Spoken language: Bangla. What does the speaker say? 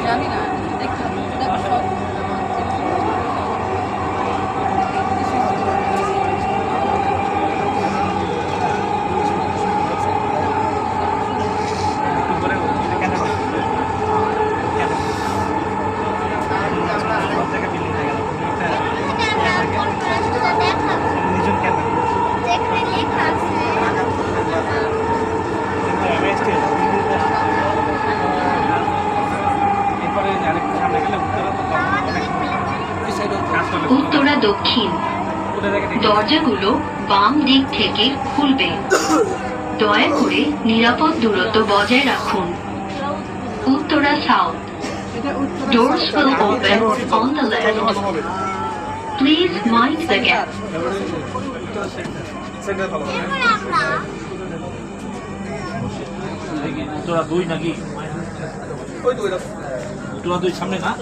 জানি না দেখলাম এটা সব উত্তরা দক্ষিণ দরজাগুলো বাম দিক থেকে খুলবে। দয়া করে নিরাপদ দূরত্ব বজায় রাখুন। Uttara south doors will open on the left. Please mind the gap. তোরা দুই নাকি তোরা দুই সামনে না